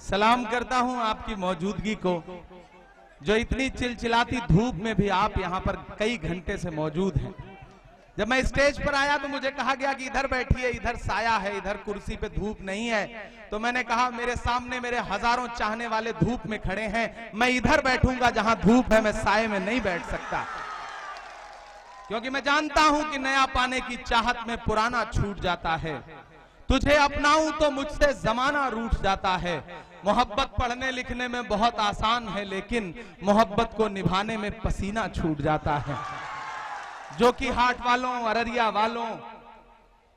सलाम करता हूं आपकी मौजूदगी को, जो इतनी चिलचिलाती धूप में भी आप यहां पर कई घंटे से मौजूद हैं। जब मैं स्टेज पर आया तो मुझे कहा गया कि इधर बैठिए, इधर साया है, इधर कुर्सी पे धूप नहीं है। तो मैंने कहा मेरे सामने मेरे हजारों चाहने वाले धूप में खड़े हैं, मैं इधर बैठूंगा जहां धूप है, मैं साये में नहीं बैठ सकता, क्योंकि मैं जानता हूं कि नया पाने की चाहत में पुराना छूट जाता है। तुझे अपनाऊं तो मुझसे जमाना रूठ जाता है। मोहब्बत पढ़ने लिखने में बहुत आसान है, लेकिन मोहब्बत को निभाने में पसीना छूट जाता है। जो कि हाट वालों, अररिया वालों,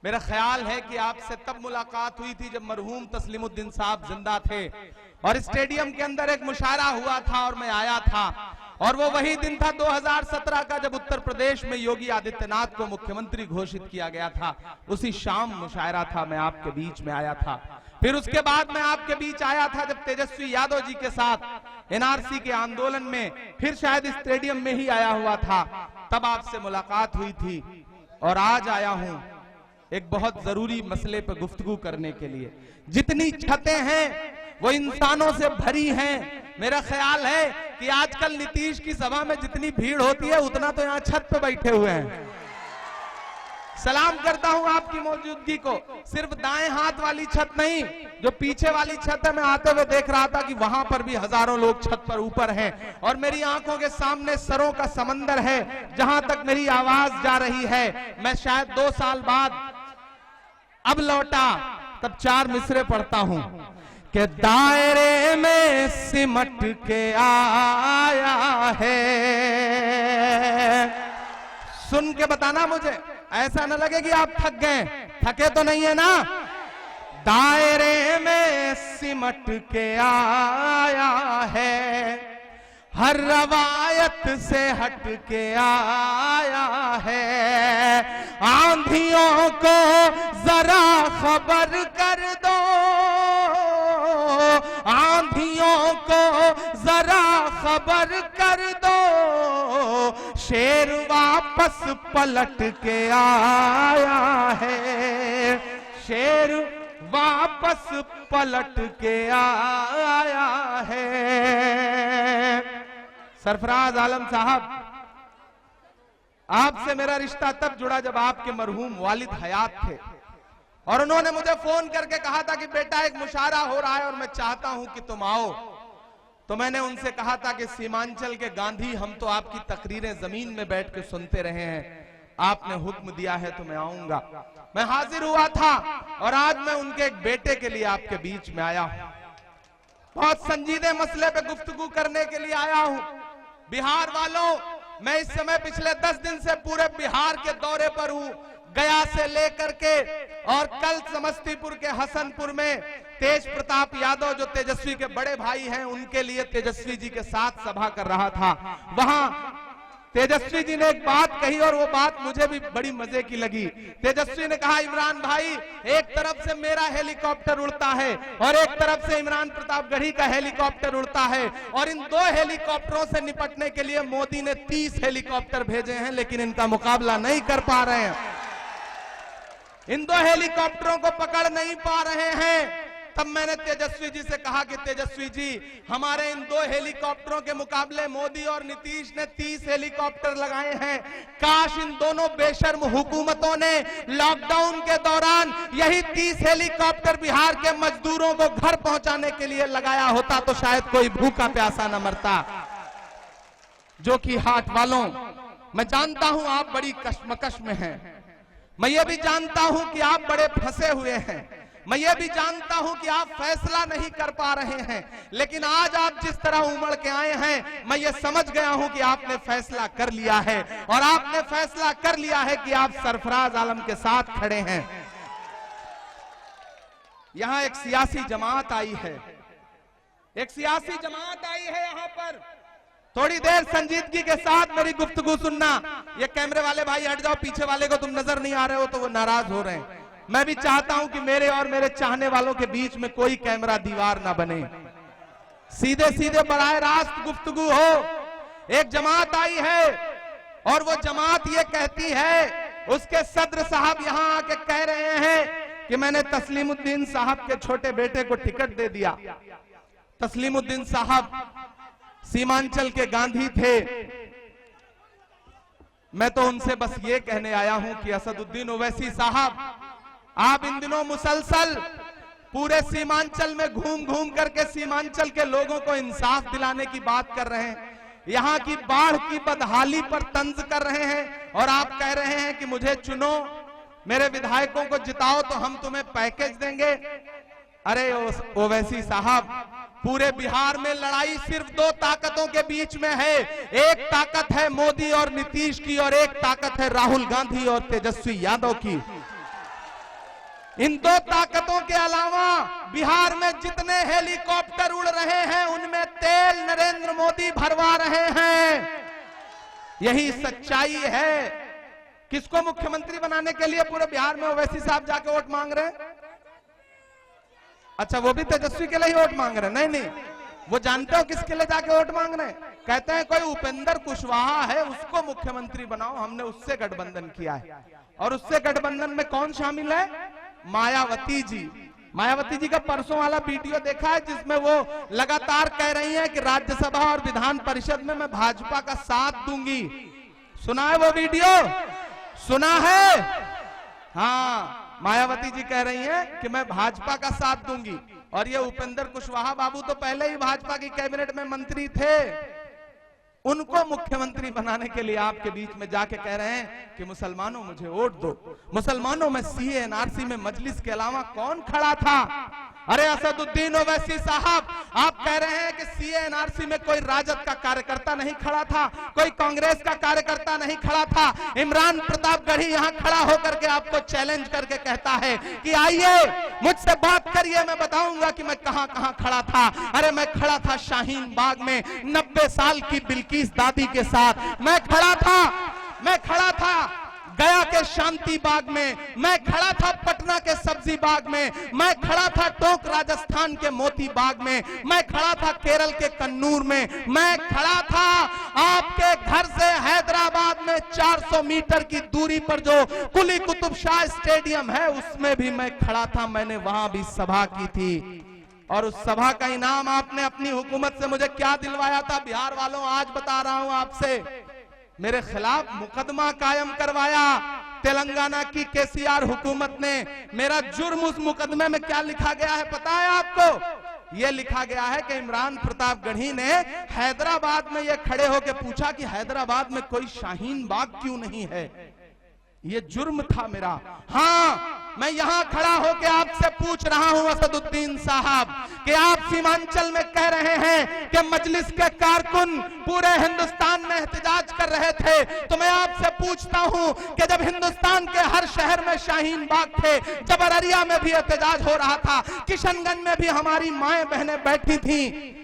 मेरा ख्याल है कि आपसे तब मुलाकात हुई थी जब मरहूम तस्लीमुद्दीन साहब जिंदा थे और स्टेडियम के अंदर एक मुशायरा हुआ था और मैं आया था। और वो वही दिन था 2017 का जब उत्तर प्रदेश में योगी आदित्यनाथ को मुख्यमंत्री घोषित किया गया था। उसी शाम मुशायरा था, मैं आपके बीच में आया था। फिर उसके बाद मैं आपके बीच आया था जब तेजस्वी यादव जी के साथ एनआरसी के आंदोलन में, फिर शायद स्टेडियम में ही आया हुआ था, तब आपसे मुलाकात हुई थी। और आज आया हूं एक बहुत जरूरी मसले पर गुफ्तगू करने के लिए। जितनी छतें हैं वो इंसानों से भरी हैं। मेरा ख्याल है कि आजकल नीतीश की सभा में जितनी भीड़ होती है उतना तो यहाँ छत पे बैठे हुए हैं। सलाम करता हूं आपकी मौजूदगी को। सिर्फ दाएं हाथ वाली छत नहीं, जो पीछे वाली छत है, मैं आते हुए देख रहा था कि वहां पर भी हजारों लोग छत पर ऊपर हैं और मेरी आंखों के सामने सरों का समंदर है जहां तक मेरी आवाज जा रही है। मैं शायद 2 साल बाद अब लौटा, तब 4 मिसरे पढ़ता हूं कि दायरे में सिमट के आया है। सुन के बताना मुझे, ऐसा न लगे कि आप थक गए, थके तो नहीं है ना। दायरे में सिमट के आया है, हर रवायत से हट के आया है। आंधियों को जरा खबर कर दो, आंधियों को जरा खबर कर दो, शेर वापस पलट के आया है, शेर वापस पलट के आया है। सरफराज आलम साहब, आपसे मेरा रिश्ता तब जुड़ा जब आपके मरहूम वालिद हयात थे और उन्होंने मुझे फोन करके कहा था कि बेटा एक मुशायरा हो रहा है और मैं चाहता हूं कि तुम आओ। तो मैंने उनसे कहा था कि सीमांचल के गांधी, हम तो आपकी तकरीरें जमीन में बैठ के सुनते रहे हैं, आपने हुक्म दिया है तो मैं आऊंगा। मैं हाजिर हुआ था और आज मैं उनके एक बेटे के लिए आपके बीच में आया हूं। बहुत संजीदे मसले पे गुफ्तगू करने के लिए आया हूं। बिहार वालों, मैं इस समय पिछले 10 दिन से पूरे बिहार के दौरे पर हूं, गया से लेकर के, और कल समस्तीपुर के हसनपुर में तेज प्रताप यादव जो तेजस्वी के बड़े भाई हैं, उनके लिए तेजस्वी जी के साथ सभा कर रहा था। वहां तेजस्वी जी ने एक बात कही और वो बात मुझे भी बड़ी मजे की लगी। तेजस्वी ने कहा, इमरान भाई, एक तरफ से मेरा हेलीकॉप्टर उड़ता है और एक तरफ से इमरान प्रतापगढ़ी का हेलीकॉप्टर उड़ता है, और इन 2 हेलीकॉप्टरों से निपटने के लिए मोदी ने 30 हेलीकॉप्टर भेजे हैं, लेकिन इनका मुकाबला नहीं कर पा रहे हैं। इन 2 हेलीकॉप्टरों को पकड़ नहीं पा रहे हैं। तब मैंने तेजस्वी जी से कहा कि तेजस्वी जी, हमारे इन 2 हेलीकॉप्टरों के मुकाबले मोदी और नीतीश ने 30 हेलीकॉप्टर लगाए हैं। काश इन दोनों बेशर्म हुकूमतों ने लॉकडाउन के दौरान यही 30 हेलीकॉप्टर बिहार के मजदूरों को घर पहुंचाने के लिए लगाया होता तो शायद कोई भूखा प्यासा न मरता। जो कि हाट वालों, मैं जानता हूं आप बड़ी कश्मकश में हैं, मैं ये भी जानता हूं कि आप बड़े फंसे हुए हैं, मैं ये भी जानता हूं कि आप फैसला नहीं कर पा रहे हैं, लेकिन आज आप जिस तरह उमड़ के आए हैं, मैं ये समझ गया हूं कि आपने फैसला कर लिया है, और आपने फैसला कर लिया है कि आप सरफराज आलम के साथ खड़े हैं। यहां एक सियासी जमात आई है, एक सियासी जमात आई है यहां पर। थोड़ी देर संजीदगी के साथ मेरी गुफ्तगू सुनना। ये कैमरे वाले भाई हट जाओ, पीछे वाले को तुम नजर नहीं आ रहे हो तो वो नाराज हो रहे हैं। मैं भी चाहता हूं कि मेरे और मेरे चाहने वालों के बीच में कोई कैमरा दीवार ना बने, सीधे सीधे बराह रास्त गुफ्तगू हो। एक जमात आई है और वो जमात ये कहती है, उसके सदर साहब यहां आके कह रहे हैं कि मैंने तस्लीमुद्दीन साहब के छोटे बेटे को टिकट दे दिया। तस्लीमुद्दीन साहब सीमांचल के गांधी थे। मैं तो उनसे बस ये कहने आया हूं कि असदुद्दीन ओवैसी साहब, आप इन दिनों मुसलसल पूरे सीमांचल में घूम घूम करके सीमांचल के लोगों को इंसाफ दिलाने की बात कर रहे हैं, यहां की बाढ़ की बदहाली पर तंज कर रहे हैं, और आप कह रहे हैं कि मुझे चुनो, मेरे विधायकों को जिताओ तो हम तुम्हें पैकेज देंगे। अरे ओवैसी साहब, पूरे बिहार में लड़ाई सिर्फ दो ताकतों के बीच में है। एक ताकत है मोदी और नीतीश की, और एक ताकत है राहुल गांधी और तेजस्वी यादव की। इन दो ताकतों के अलावा बिहार में जितने हेलीकॉप्टर उड़ रहे हैं उनमें तेल नरेंद्र मोदी भरवा रहे हैं। यही सच्चाई है। किसको मुख्यमंत्री बनाने के लिए पूरे बिहार में ओवैसी साहब जाके वोट मांग रहे हैं? अच्छा, वो भी तेजस्वी के लिए ही वोट मांग रहे हैं? नहीं नहीं, वो जानते हो किसके लिए जाके वोट मांग रहे हैं? कहते हैं कोई उपेंद्र कुशवाहा है, उसको मुख्यमंत्री बनाओ, हमने उससे गठबंधन किया है। और उससे गठबंधन में कौन शामिल है? मायावती जी। मायावती जी का परसों वाला वीडियो देखा है जिसमें वो लगातार कह रही हैं कि राज्यसभा और विधान परिषद में मैं भाजपा का साथ दूंगी। सुना है वो वीडियो? सुना है? हाँ, मायावती जी कह रही हैं कि मैं भाजपा का साथ दूंगी। और ये उपेंद्र कुशवाहा बाबू तो पहले ही भाजपा की कैबिनेट में मंत्री थे। उनको मुख्यमंत्री बनाने के लिए आपके बीच में जाके कह रहे हैं कि मुसलमानों मुझे वोट दो। मुसलमानों में सीए एनआरसी में मजलिस के अलावा कौन खड़ा था? अरे असदुद्दीन ओवैसी साहब, आप कह रहे हैं कि सीए एनआरसी में कोई राजद का कार्यकर्ता नहीं खड़ा था, कोई कांग्रेस का कार्यकर्ता नहीं खड़ा था। इमरान प्रतापगढ़ी यहां खड़ा होकर के आपको चैलेंज करके कहता है कि आइए मुझसे बात करिए, मैं बताऊंगा कि मैं कहां कहां खड़ा था। अरे मैं खड़ा था शाहीन बाग में 90 साल की बिल्किस दादी के साथ, मैं खड़ा था गया के शांति बाग में, मैं खड़ा था पटना के सब्जी बाग में, मैं खड़ा था टोंक राजस्थान के मोती बाग में, मैं खड़ा था केरल के कन्नूर में, मैं खड़ा था आपके घर से हैदराबाद में 400 मीटर की दूरी पर जो कुली कुतुब शाह स्टेडियम है उसमें भी मैं खड़ा था। मैंने वहां भी सभा की थी, और उस सभा का इनाम आपने अपनी हुकूमत से मुझे क्या दिलवाया था? बिहार वालों, आज बता रहा हूं आपसे, मेरे खिलाफ मुकदमा कायम करवाया तेलंगाना की केसीआर हुकूमत ने। मेरा जुर्म उस मुकदमे में क्या लिखा गया है पता है आपको? यह लिखा गया है कि इमरान प्रतापगढ़ी ने हैदराबाद में यह खड़े होकर पूछा कि हैदराबाद में कोई शाहीन बाग क्यों नहीं है। ये जुर्म था मेरा। हाँ, मैं यहां खड़ा होकर आपसे पूछ रहा हूं असदुद्दीन साहब कि आप सीमांचल में कह रहे हैं कि मजलिस के कारकुन पूरे हिंदुस्तान में एहतजाज कर रहे थे, तो मैं आपसे पूछता हूं कि जब हिंदुस्तान के हर शहर में शाहीन बाग थे, जब अररिया में भी एहतजाज हो रहा था, किशनगंज में भी हमारी माएं बहनें बैठी थी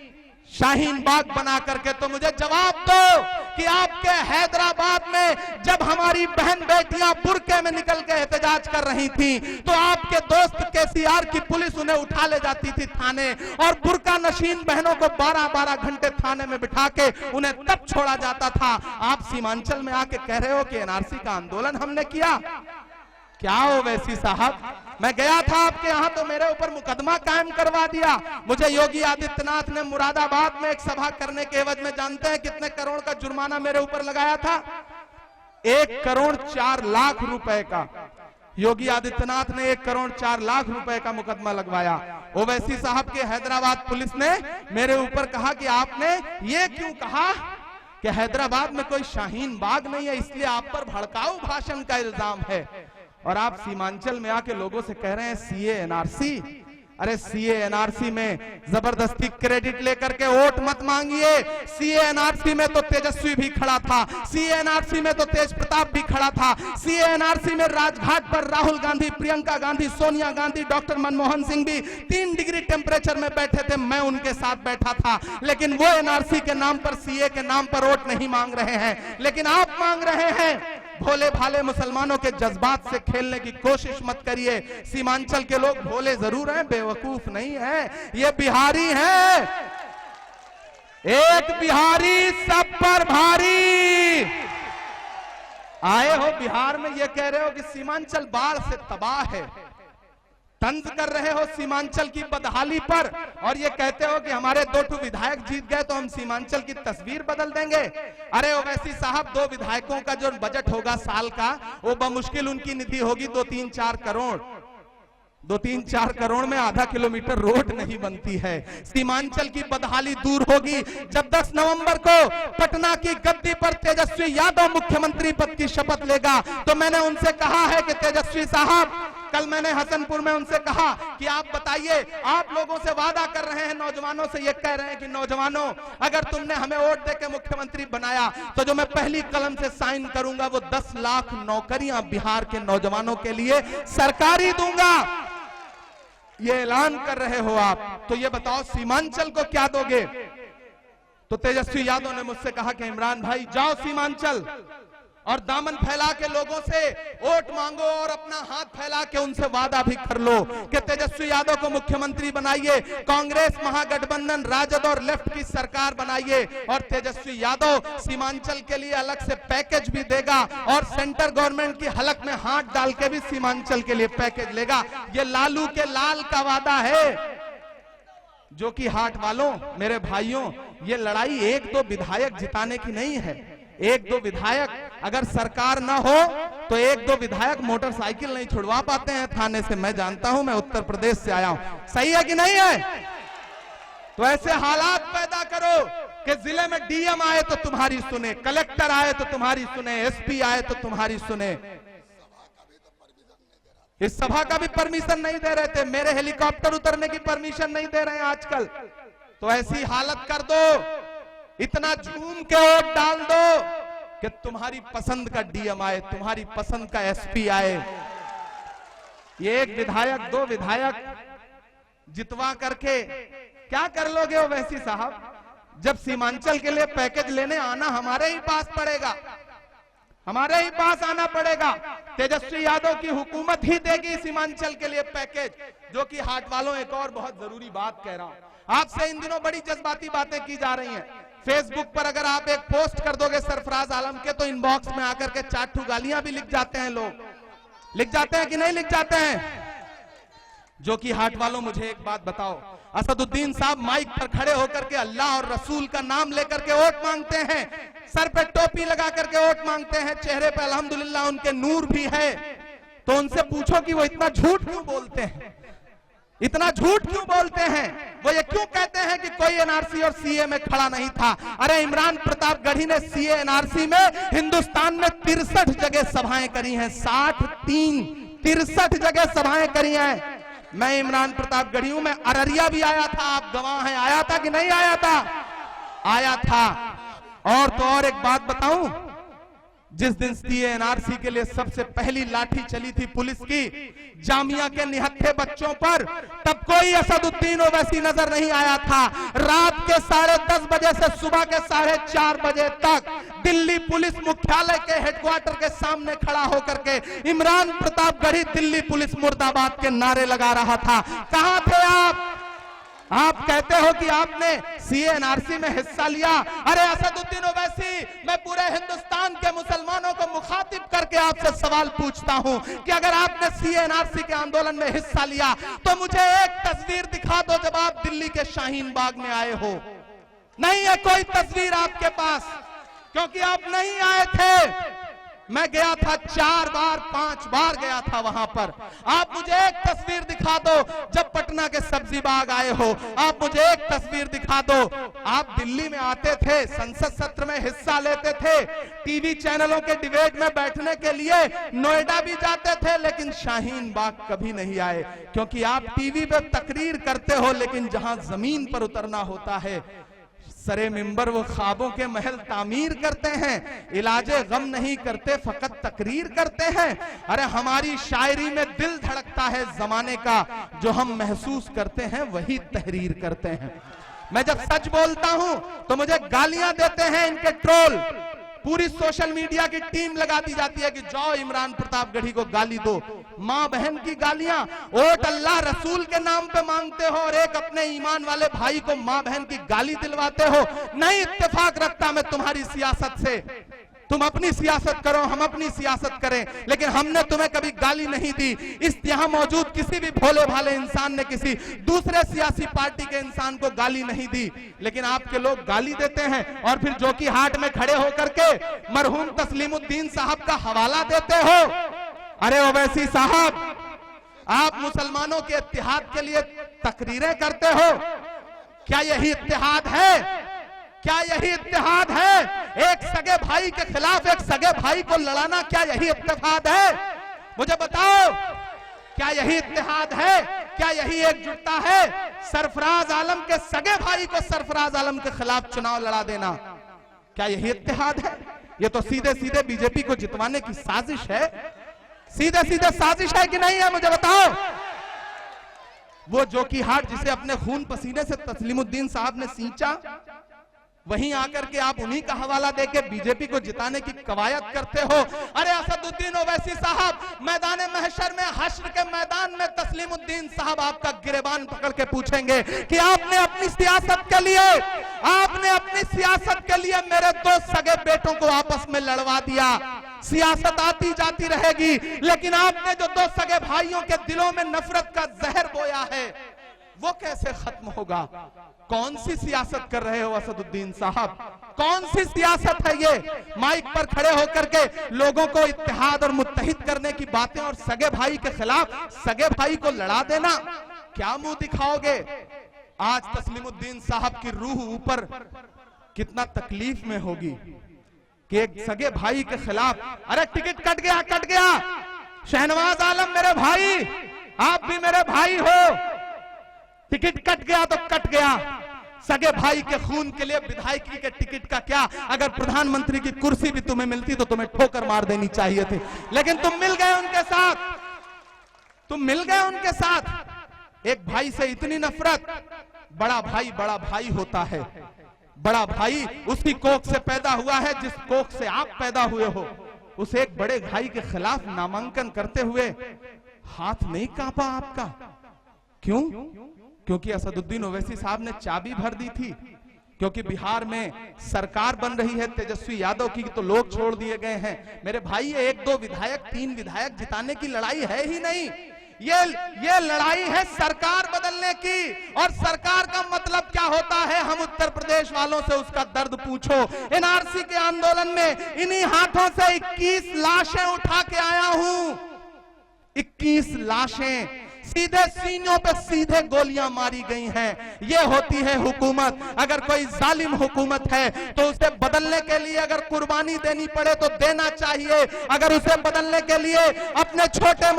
शाहीन बाग बना करके, तो मुझे जवाब दो कि आपके हैदराबाद में जब हमारी बहन बेटियां बुर्के में निकल के एहतजाज कर रही थी, तो आपके दोस्त केसीआर की पुलिस उन्हें उठा ले जाती थी थाने, और बुर्का नशीन बहनों को 12-12 घंटे थाने में बिठा के उन्हें तब छोड़ा जाता था। आप सीमांचल में आके कह रहे हो कि एनआरसी का आंदोलन हमने किया। क्या ओवैसी साहब, मैं गया था आपके यहां तो मेरे ऊपर मुकदमा कायम करवा दिया। मुझे योगी आदित्यनाथ ने मुरादाबाद में एक सभा करने के एवज में जानते हैं कितने करोड़ का जुर्माना मेरे ऊपर लगाया था? 1 करोड़ 4 लाख रुपए का। योगी आदित्यनाथ ने 1 करोड़ 4 लाख रुपए का मुकदमा लगवाया। ओवैसी साहब के हैदराबाद पुलिस ने मेरे ऊपर कहा कि आपने ये क्यों कहा कि हैदराबाद में कोई शाहीन बाग नहीं है, इसलिए आप पर भड़काऊ भाषण का इल्जाम है। और आप सीमांचल में आके लोगों से कह रहे हैं सीए एनआरसी। अरे सीए एनआरसी में जबरदस्ती क्रेडिट लेकर के वोट मत मांगिए। सीए एनआरसी में तो तेजस्वी भी खड़ा था, सीए एनआरसी में तो तेज प्रताप भी खड़ा था, सीए एनआरसी में राजघाट पर राहुल गांधी, प्रियंका गांधी, सोनिया गांधी, डॉक्टर मनमोहन सिंह भी 3 डिग्री टेम्परेचर में बैठे थे, मैं उनके साथ बैठा था। लेकिन वो एनआरसी के नाम पर, सीए के नाम पर वोट नहीं मांग रहे हैं, लेकिन आप मांग रहे हैं। भोले भाले मुसलमानों के जज्बात से खेलने की कोशिश मत करिए। सीमांचल के लोग भोले जरूर हैं, बेवकूफ नहीं है। ये बिहारी हैं, एक बिहारी सब पर भारी। आए हो बिहार में ये कह रहे हो कि सीमांचल बाढ़ से तबाह है। तंज कर रहे हो सीमांचल की बदहाली पर, और ये कहते हो कि हमारे 2 विधायक जीत गए तो हम सीमांचल की तस्वीर बदल देंगे। अरे ओवैसी साहब, 2 विधायकों का जो बजट होगा साल का, वो बमुश्किल उनकी निधि होगी 2-3-4 करोड़। 2-3-4 करोड़ में आधा किलोमीटर रोड नहीं बनती है। सीमांचल की बदहाली दूर होगी जब 10 नवंबर को पटना की गद्दी पर तेजस्वी यादव मुख्यमंत्री पद की शपथ लेगा। तो मैंने उनसे कहा है कि तेजस्वी साहब, कल मैंने हसनपुर में उनसे कहा कि आप बताइए, आप लोगों से वादा कर रहे हैं, नौजवानों से ये कह रहे हैं कि नौजवानों, अगर तुमने हमें वोट देकर मुख्यमंत्री बनाया तो जो मैं पहली कलम से साइन करूंगा वो 10 लाख नौकरियां बिहार के नौजवानों के लिए सरकारी दूंगा। ये ऐलान कर रहे हो आप, तो ये बताओ सीमांचल को क्या दोगे? तो तेजस्वी यादव ने मुझसे कहा कि इमरान भाई, जाओ सीमांचल और दामन फैला के लोगों से वोट मांगो और अपना हाथ फैला के उनसे वादा भी कर लो कि तेजस्वी यादव को मुख्यमंत्री बनाइए, कांग्रेस महागठबंधन राजद और लेफ्ट की सरकार बनाइए, और तेजस्वी यादव सीमांचल के लिए अलग से पैकेज भी देगा और सेंटर गवर्नमेंट की हलक में हाथ डाल के भी सीमांचल के लिए पैकेज लेगा। ये लालू के लाल का वादा है। जो कि हाट वालों, मेरे भाइयों, ये लड़ाई 1-2 विधायक जिताने की नहीं है। 1-2 विधायक, अगर सरकार ना हो तो 1-2 विधायक मोटरसाइकिल नहीं छुड़वा पाते हैं थाने से। मैं जानता हूं, मैं उत्तर प्रदेश से आया हूं। सही है कि नहीं है? तो ऐसे हालात पैदा करो कि जिले में डीएम आए तो तुम्हारी सुने, कलेक्टर आए तो तुम्हारी सुने, एसपी आए तो तुम्हारी सुने। इस सभा का भी परमिशन नहीं दे रहे थे, मेरे हेलीकॉप्टर उतरने की परमिशन नहीं दे रहे हैं आजकल। तो ऐसी हालत कर दो, इतना झूम के वोट डाल दो कि तुम्हारी पसंद का डीएम आए, तुम्हारी पसंद का एसपी आए। ये 1 विधायक 2 विधायक जितवा करके क्या कर लोगे ओवैसी साहब? जब सीमांचल के लिए पैकेज लेने आना हमारे ही पास पड़ेगा, हमारे ही पास आना पड़ेगा। तेजस्वी यादव की हुकूमत ही देगी सीमांचल के लिए पैकेज। जो कि हाट वालों, एक और बहुत जरूरी बात कह रहा हूं आपसे, इन दिनों बड़ी जज्बाती बातें की जा रही हैं। फेसबुक पर अगर आप एक पोस्ट कर दोगे सरफराज आलम के, तो इनबॉक्स में आकर के 4 गालियां भी लिख जाते हैं लोग। लिख जाते हैं कि नहीं लिख जाते हैं? जो कि हाट वालों, मुझे एक बात बताओ, असदुद्दीन साहब माइक पर खड़े होकर के अल्लाह और रसूल का नाम लेकर के वोट मांगते हैं, सर पे टोपी लगा करके वोट मांगते हैं, चेहरे पे अल्हम्दुलिल्लाह उनके नूर भी है। तो उनसे पूछो कि वो इतना झूठ क्यों बोलते हैं, इतना झूठ क्यों बोलते हैं? वो ये क्यों कहते हैं कि कोई एनआरसी और सीए में खड़ा नहीं था? अरे इमरान प्रतापगढ़ी ने सीए एनआरसी में हिंदुस्तान में 63 जगह सभाएं करी हैं, 63 जगह सभाएं करी हैं। मैं इमरान प्रतापगढ़ी हूं, मैं अररिया भी आया था, आप गवाह हैं। आया था कि नहीं आया था? आया था। और तो और एक बात बताऊं, जिस दिन सीए एनआरसी के लिए सबसे पहली लाठी चली थी पुलिस की जामिया के निहत्थे बच्चों पर, तब कोई असदुद्दीन ओवैसी नजर नहीं आया था। रात के 10:30 बजे से सुबह के 4:30 बजे तक दिल्ली पुलिस मुख्यालय के हेडक्वार्टर के सामने खड़ा होकर के इमरान प्रतापगढ़ी दिल्ली पुलिस मुर्दाबाद के नारे लगा रहा था। कहां थे आप? आप कहते हो कि आपने सीएनआरसी में हिस्सा लिया। अरे असदुद्दीन ओवैसी, मैं पूरे हिंदुस्तान के मुसलमानों को मुखातिब करके आपसे सवाल पूछता हूं कि अगर आपने सीएनआरसी के आंदोलन में हिस्सा लिया तो मुझे एक तस्वीर दिखा दो जब आप दिल्ली के शाहीन बाग में आए हो। नहीं है कोई तस्वीर आपके पास, क्योंकि आप नहीं आए थे। मैं गया था 4 बार 5 बार गया था वहां पर। आप मुझे एक तस्वीर दिखा दो जब पटना के सब्जी बाग आए हो। आप मुझे एक तस्वीर दिखा दो। आप दिल्ली में आते थे, संसद सत्र में हिस्सा लेते थे, टीवी चैनलों के डिबेट में बैठने के लिए नोएडा भी जाते थे, लेकिन शाहीन बाग कभी नहीं आए, क्योंकि आप टीवी पे तकरीर करते हो, लेकिन जहां जमीन पर उतरना होता है सरे मिंबर वो ख्वाबों के महल तामीर करते हैं, इलाजे गम नहीं करते, फकत तकरीर करते हैं। अरे हमारी शायरी में दिल धड़कता है जमाने का, जो हम महसूस करते हैं वही तहरीर करते हैं। मैं जब सच बोलता हूं तो मुझे गालियां देते हैं इनके ट्रोल। पूरी सोशल मीडिया की टीम लगा दी जाती है कि जाओ इमरान प्रतापगढ़ी को गाली दो। मां बहन की गालियां, वोट अल्लाह रसूल के नाम पे मांगते हो और एक अपने ईमान वाले भाई को मां बहन की गाली दिलवाते हो। नहीं इत्तेफाक रखता मैं तुम्हारी सियासत से। तुम अपनी सियासत करो, हम अपनी सियासत करें, लेकिन हमने तुम्हें कभी गाली नहीं दी। इस यहाँ मौजूद किसी भी भोले भाले इंसान ने किसी दूसरे सियासी पार्टी के इंसान को गाली नहीं दी, लेकिन आपके लोग गाली देते हैं और फिर जोकी हाट में खड़े होकर के मरहूम तस्लीमुद्दीन साहब का हवाला देते हो। अरे ओवैसी साहब, आप मुसलमानों के इत्तेहाद के लिए तकरीरें करते हो, क्या यही इत्तेहाद है? क्या यही इत्तेहाद है? एक सगे भाई के खिलाफ एक सगे भाई को लड़ाना, क्या यही इत्तेहाद है? मुझे बताओ, क्या यही इत्तेहाद है? क्या यही एकजुटता है? सरफराज आलम के सगे भाई को सरफराज आलम के खिलाफ चुनाव लड़ा देना, क्या यही इत्तेहाद है? ये तो सीधे सीधे बीजेपी को जितवाने की साजिश है। सीधे सीधे साजिश है कि नहीं है? मुझे बताओ। वो जोकी हाट जिसे अपने खून पसीने से तस्लीमुद्दीन साहब ने सींचा, वहीं आकर के आप उन्हीं का हवाला देके बीजेपी को जिताने की कवायद करते हो। अरे असदुद्दीन ओवैसी साहब, मैदान महशर में, हश्र के मैदान में तस्लीमुद्दीन साहब आपका गिरेबान पकड़ के पूछेंगे कि आपने अपनी सियासत के लिए मेरे दो सगे बेटों को आपस में लड़वा दिया। सियासत आती जाती रहेगी, लेकिन आपने जो दो सगे भाइयों के दिलों में नफरत का जहर बोया है, वो कैसे खत्म होगा? कौन सी सियासत कर रहे हो असदुद्दीन साहब? कौन सी सियासत है ये? माइक पर खड़े होकर के लोगों को इत्तेहाद और मुत्तहिद करने की बातें और सगे भाई के खिलाफ सगे भाई को लड़ा देना, क्या मुंह दिखाओगे? आज तस्लीमुद्दीन साहब की रूह ऊपर कितना तकलीफ में होगी कि एक सगे भाई के खिलाफ, अरे टिकट कट गया। शहनवाज आलम मेरे भाई, आप भी मेरे भाई हो, टिकट कट गया तो कट गया। सगे भाई के खून के लिए विधायकी के टिकट का क्या? अगर प्रधानमंत्री की कुर्सी भी तुम्हें मिलती तो तुम्हें ठोकर मार देनी चाहिए थी, लेकिन तुम मिल गए उनके साथ। एक भाई से इतनी नफरत, बड़ा भाई होता है। बड़ा भाई उसकी कोख से पैदा हुआ है जिस कोख से आप पैदा हुए हो। उस एक बड़े भाई के खिलाफ नामांकन करते हुए हाथ नहीं कांपा आपका? क्यों? क्योंकि असदुद्दीन ओवैसी साहब ने चाबी भर दी थी, क्योंकि बिहार में सरकार बन रही है तेजस्वी यादव की, तो लोग छोड़ दिए गए हैं। मेरे भाई, ये 1-2 विधायक 3 विधायक जिताने की लड़ाई है ही नहीं, ये लड़ाई है सरकार बदलने की। और सरकार का मतलब क्या होता है, हम उत्तर प्रदेश वालों से उसका दर्द पूछो। एनआरसी के आंदोलन में इन्हीं हाथों से 21 लाशें उठा के आया हूं। 21 लाशें सीधे सीनों पे सीधे गोलियां मारी गई हैं। ये होती है हुकूमत। अगर कोई जालिम हुकूमत है तो उसे बदलने के लिए अगर कुर्बानी देनी पड़े तो देना चाहिए। अगर उसे बदलने के लिए अपने छोटे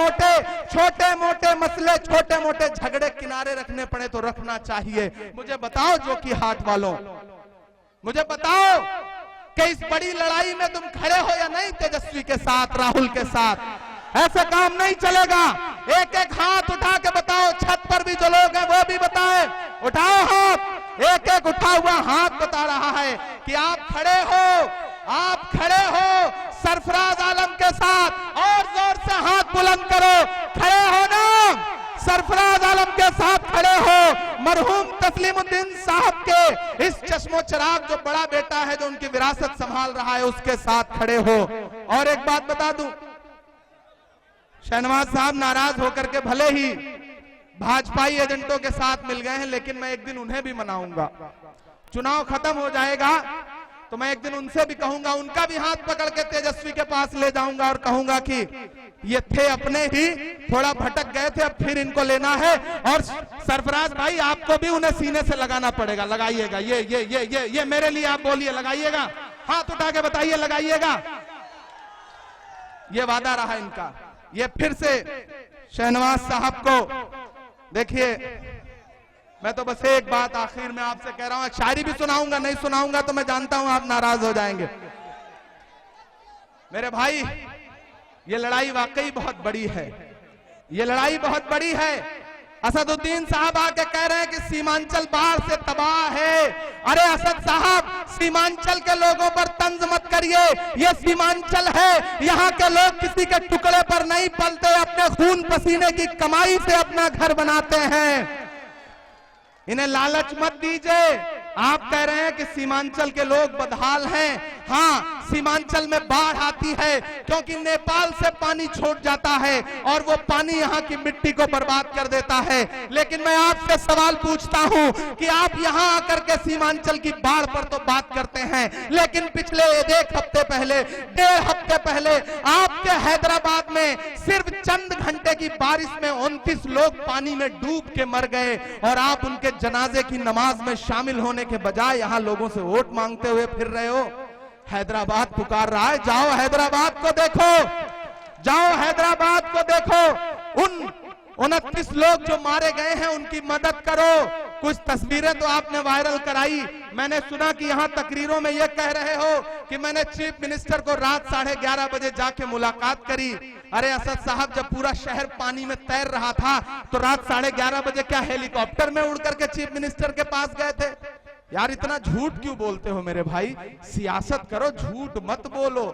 मोटे मसले, छोटे मोटे झगड़े किनारे रखने पड़े तो रखना चाहिए। मुझे बताओ जोकी हाट वालों, मुझे बताओ कि इस बड़ी लड़ाई में तुम खड़े हो या नहीं तेजस्वी के साथ, राहुल के साथ? ऐसे काम नहीं चलेगा। एक एक हाथ उठा के बताओ, छत पर भी जो लोग हैं वो भी बताएं, उठाओ हाथ। एक एक उठा हुआ हाथ बता रहा है कि आप खड़े हो सरफराज आलम के साथ। और जोर से हाथ बुलंद करो, खड़े हो ना, सरफराज आलम के साथ खड़े हो। मरहूम तस्लीमुद्दीन साहब के इस चश्मो चिराग जो बड़ा बेटा है, जो उनकी विरासत संभाल रहा है, उसके साथ खड़े हो। और एक बात बता दूं, शहनवाज साहब नाराज होकर के भले ही भाजपाई एजेंटों के साथ मिल गए हैं, लेकिन मैं एक दिन उन्हें भी मनाऊंगा। चुनाव खत्म हो जाएगा तो मैं एक दिन उनसे भी कहूंगा, उनका भी हाथ पकड़ के तेजस्वी के पास ले जाऊंगा और कहूंगा कि ये थे अपने ही, थोड़ा भटक गए थे, अब फिर इनको लेना है। और सरफराज भाई, आपको भी उन्हें सीने से लगाना पड़ेगा। लगाइएगा, ये मेरे लिए आप बोलिए, लगाइएगा, हाथ उठा के बताइए, लगाइएगा। ये वादा रहा इनका। ये फिर से शहनवाज साहब को देखिए, मैं तो बस एक बात आखिर में आपसे कह रहा हूं, शायरी भी सुनाऊंगा, नहीं सुनाऊंगा तो मैं जानता हूं आप नाराज हो जाएंगे। मेरे भाई, ये लड़ाई वाकई बहुत बड़ी है, ये लड़ाई बहुत बड़ी है। असदुद्दीन साहब आके कह रहे हैं कि सीमांचल बाढ़ से तबाह है। अरे असद साहब, सीमांचल के लोगों पर तंज मत करिए, ये सीमांचल है, यहाँ के लोग किसी के टुकड़े पर नहीं पलते, अपने खून पसीने की कमाई से अपना घर बनाते हैं। इन्हें लालच मत दीजिए। आप कह रहे हैं कि सीमांचल के लोग बदहाल हैं, हाँ, सीमांचल में बाढ़ आती है क्योंकि नेपाल से पानी छोड़ जाता है और वो पानी यहाँ की मिट्टी को बर्बाद कर देता है। लेकिन मैं आपसे सवाल पूछता हूँ कि आप यहाँ आकर के सीमांचल की बाढ़ पर तो बात करते हैं, लेकिन पिछले 1 हफ्ते पहले, 1.5 हफ्ते पहले आपके हैदराबाद में सिर्फ चंद घंटे की बारिश में 29 लोग पानी में डूब के मर गए और आप उनके जनाजे की नमाज में शामिल होने के बजाय यहाँ लोगों से वोट मांगते हुए फिर रहे हो। हैदराबाद पुकार रहा है, जाओ हैदराबाद को देखो, जाओ हैदराबाद को देखो। उन 29 लोग जो मारे गए हैं उनकी मदद करो। कुछ तस्वीरें तो आपने वायरल कराई। मैंने सुना कि यहाँ तकरीरों में यह कह रहे हो कि मैंने चीफ मिनिस्टर को रात 11:30 बजे जाके मुलाकात करी। अरे असद साहब, जब पूरा शहर पानी में तैर रहा था तो रात 11:30 बजे क्या हेलीकॉप्टर में उड़ करके चीफ मिनिस्टर के पास गए थे? यार इतना झूठ क्यों बोलते हो मेरे भाई? सियासत करो, झूठ मत बोलो।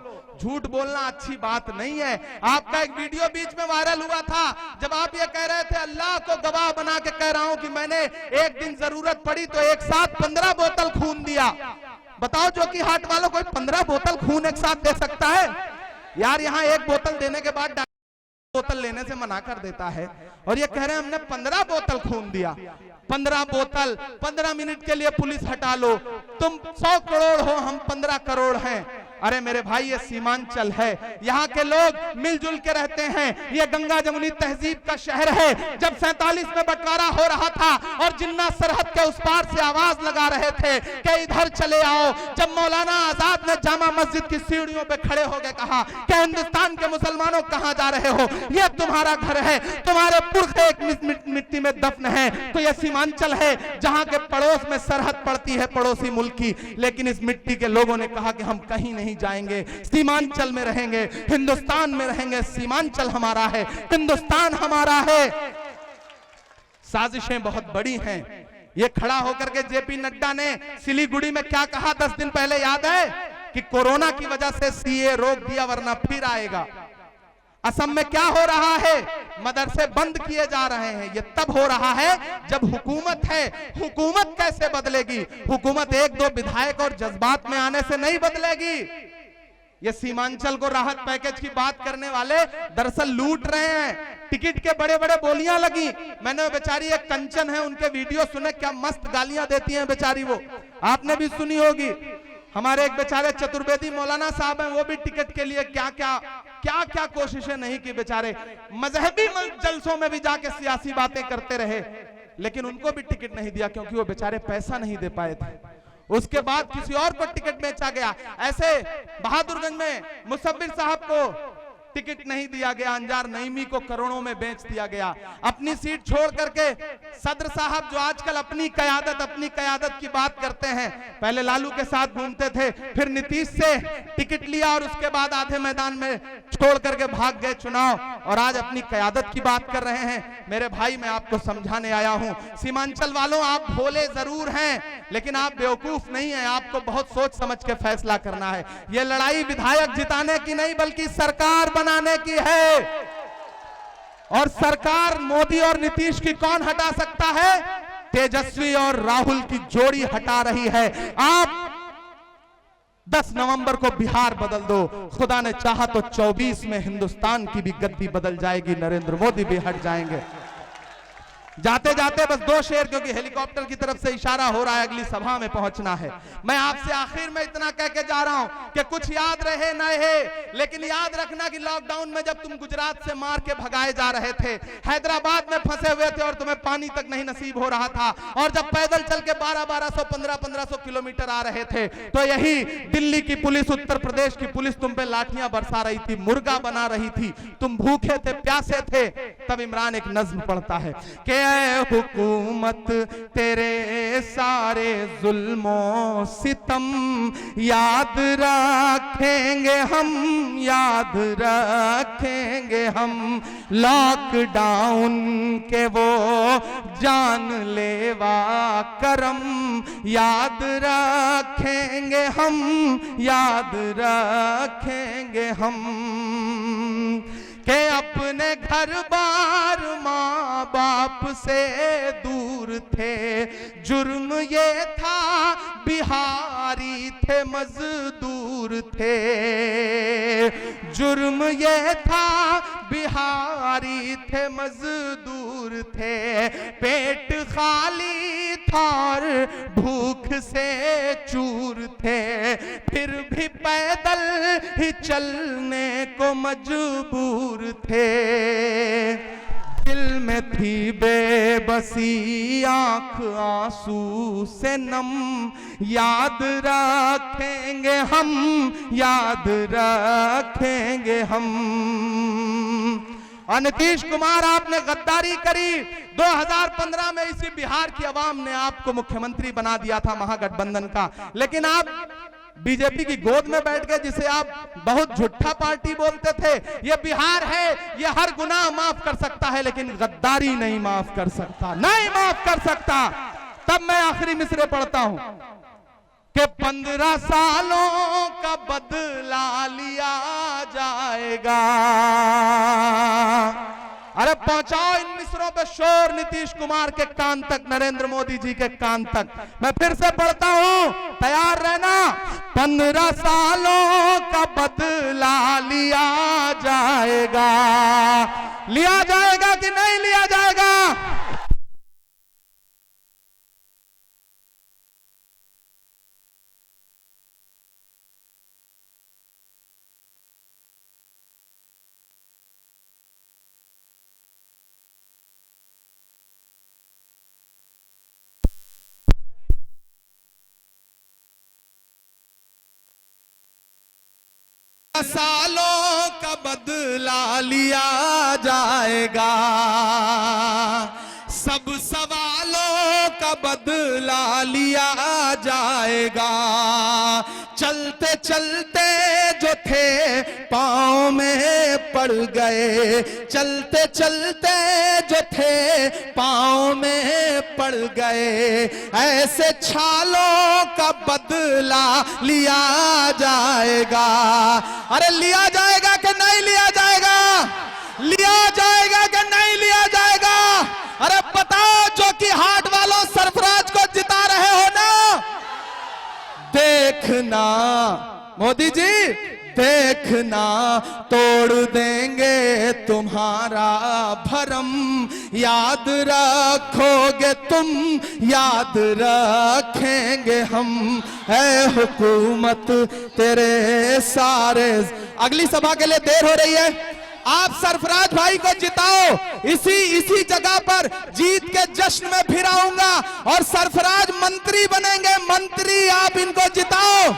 झूठ बोलना अच्छी बात नहीं है। आपका एक वीडियो बीच में वायरल हुआ था जब आप ये कह रहे थे, अल्लाह को गवाह बना के कह रहा हूं कि मैंने एक दिन जरूरत पड़ी तो एक साथ 15 बोतल खून दिया। बताओ, जो कि हार्ट वालों को 15 बोतल खून एक साथ दे सकता है? यार यहाँ एक बोतल देने के बाद बोतल लेने से मना कर देता है और ये कह रहे हैं हमने 15 बोतल खून दिया। 15 बोतल 15 मिनट के लिए पुलिस हटा लो। तुम 100 करोड़ हो, हम 15 करोड़ हैं। अरे मेरे भाई, ये सीमांचल है, यहाँ के लोग मिलजुल के रहते हैं। ये गंगा जमुनी तहजीब का शहर है। जब 47 में बंटवारा हो रहा था और जिन्ना सरहद के उस पार से आवाज लगा रहे थे कि इधर चले आओ, जब मौलाना आजाद ने जामा मस्जिद की सीढ़ियों पे खड़े होकर कहा कि हिंदुस्तान के मुसलमानों कहां जा रहे हो, ये तुम्हारा घर है, तुम्हारे पुरखे एक मिट्टी में दफन है। तो ये सीमांचल है जहां के पड़ोस में सरहद पड़ती है पड़ोसी मुल्क की, लेकिन इस मिट्टी के लोगों ने कहा कि हम कहीं नहीं जाएंगे, सीमांचल में रहेंगे, हिंदुस्तान में रहेंगे। सीमांचल हमारा है, हिंदुस्तान हमारा है। साजिशें बहुत बड़ी हैं। ये खड़ा होकर के जेपी नड्डा ने सिलीगुड़ी में क्या कहा 10 दिन पहले, याद है? कि कोरोना की वजह से सीए रोक दिया वरना फिर आएगा। असम में क्या हो रहा है? मदरसे बंद किए जा रहे हैं। ये तब हो रहा है जब हुकूमत है। हुकूमत कैसे बदलेगी? हुकूमत 1-2 विधायक और जज्बात में आने से नहीं बदलेगी। ये सीमांचल को राहत पैकेज की बात करने वाले दरअसल लूट रहे हैं। टिकट के बड़े बड़े बोलियां लगी। मैंने बेचारी एक कंचन है, उनके वीडियो सुने, क्या मस्त गालियां देती हैं बेचारी, वो आपने भी सुनी होगी। हमारे एक बेचारे चतुर्वेदी मौलाना साहब हैं, वो भी टिकट के लिए क्या क्या कोशिशें नहीं की बेचारे। मजहबी जलसों में भी जाके सियासी बातें करते रहे, लेकिन उनको भी टिकट नहीं दिया क्योंकि वो बेचारे पैसा नहीं दे पाए थे। उसके बाद किसी और को टिकट बेचा गया। ऐसे बहादुरगंज में मुसब्बिर साहब को टिकट नहीं दिया गया, अंजार नईमी को करोड़ों में बेच दिया गया। अपनी सीट छोड़ करके सदर साहब जो आजकल अपनी कयादत की बात करते हैं, पहले लालू के साथ घूमते थे, फिर नीतीश से टिकट लिया और उसके बाद आधे मैदान में छोड़ करके भाग गए चुनाव, और आज अपनी कयादत की बात कर रहे हैं। मेरे भाई, मैं आपको समझाने आया हूं, सीमांचल वालों, आप भोले जरूर हैं लेकिन आप बेवकूफ नहीं हैं। आपको बहुत सोच समझ के फैसला करना है। यह लड़ाई विधायक जिताने की नहीं बल्कि सरकार बनाने की है। और सरकार मोदी और नीतीश की कौन हटा सकता है? तेजस्वी और राहुल की जोड़ी हटा रही है। आप 10 नवंबर को बिहार बदल दो, खुदा ने चाहा तो 24 में हिंदुस्तान की भी गद्दी बदल जाएगी, नरेंद्र मोदी भी हट जाएंगे। जाते जाते बस 2 शेर, क्योंकि हेलीकॉप्टर की तरफ से इशारा हो रहा है अगली सभा में पहुंचना है। मैं आपसे आखिर में इतना कह के जा रहा हूं कि कुछ याद रहे न है, लेकिन याद रखना कि लॉकडाउन में जब तुम गुजरात से मार के भगाए जा रहे थे, हैदराबाद में फंसे हुए थे और तुम्हें पानी तक नहीं नसीब हो रहा था, और जब पैदल चल के 1200 1500 किलोमीटर आ रहे थे, तो यही दिल्ली की पुलिस, उत्तर प्रदेश की पुलिस तुम पे लाठियां बरसा रही थी, मुर्गा बना रही थी, तुम भूखे थे, प्यासे थे। तब इमरान एक नज्म पढ़ता है कि हुकूमत तेरे सारे जुल्मों सितम याद रखेंगे हम, याद रखेंगे हम, लॉकडाउन के वो जानलेवा करम याद रखेंगे हम, याद रखेंगे हम, के अपने घर बार माँ बाप आपसे दूर थे। जुर्म ये था बिहारी थे मजदूर थे, जुर्म ये था बिहारी थे मजदूर थे। पेट खाली था और भूख से चूर थे, फिर भी पैदल ही चलने को मजबूर थे। दिल में थी बेबसी आंख आंसू से नम, याद रखेंगे हम, याद रखेंगे हम। और नीतीश कुमार, आपने गद्दारी करी। 2015 में इसी बिहार की आवाम ने आपको मुख्यमंत्री बना दिया था महागठबंधन का, लेकिन आप बीजेपी की गोद में बैठ गए, जिसे आप बहुत झूठा पार्टी बोलते थे। ये बिहार है, ये हर गुनाह माफ कर सकता है, लेकिन गद्दारी नहीं माफ कर सकता, नहीं माफ कर सकता। तब मैं आखिरी मिसरे पढ़ता हूं कि 15 सालों का बदला लिया जाएगा। अरे पहुंचाओ इन मिसरों पे शोर नीतीश कुमार के कान तक, नरेंद्र मोदी जी के कान तक। मैं फिर से पढ़ता हूं, तैयार रहना। 15 सालों का बदला लिया जाएगा। लिया जाएगा कि नहीं लिया जाएगा? सालों का बदला लिया जाएगा, सब सवालों का बदला लिया जाएगा। चलते चलते जो थे पाँव में पड़ गए, चलते चलते जो थे पाँव में पड़ गए। ऐसे छालों का बदला लिया जाएगा। अरे लिया जाएगा कि नहीं लिया जाएगा? लिया जाएगा कि नहीं लिया जाएगा? अरे बताओ, जो कि हाट वालों सरफराज को जिता रहे हो ना, देखना मोदी जी, देखना तोड़ देंगे तुम्हारा भरम। याद रखोगे तुम, याद रखेंगे हम। है हुकूमत तेरे सारे। अगली सभा के लिए देर हो रही है, आप सरफराज भाई को जिताओ। इसी जगह पर जीत के जश्न में फिर आऊंगा और सरफराज मंत्री बनेंगे। मंत्री आप इनको जिताओ।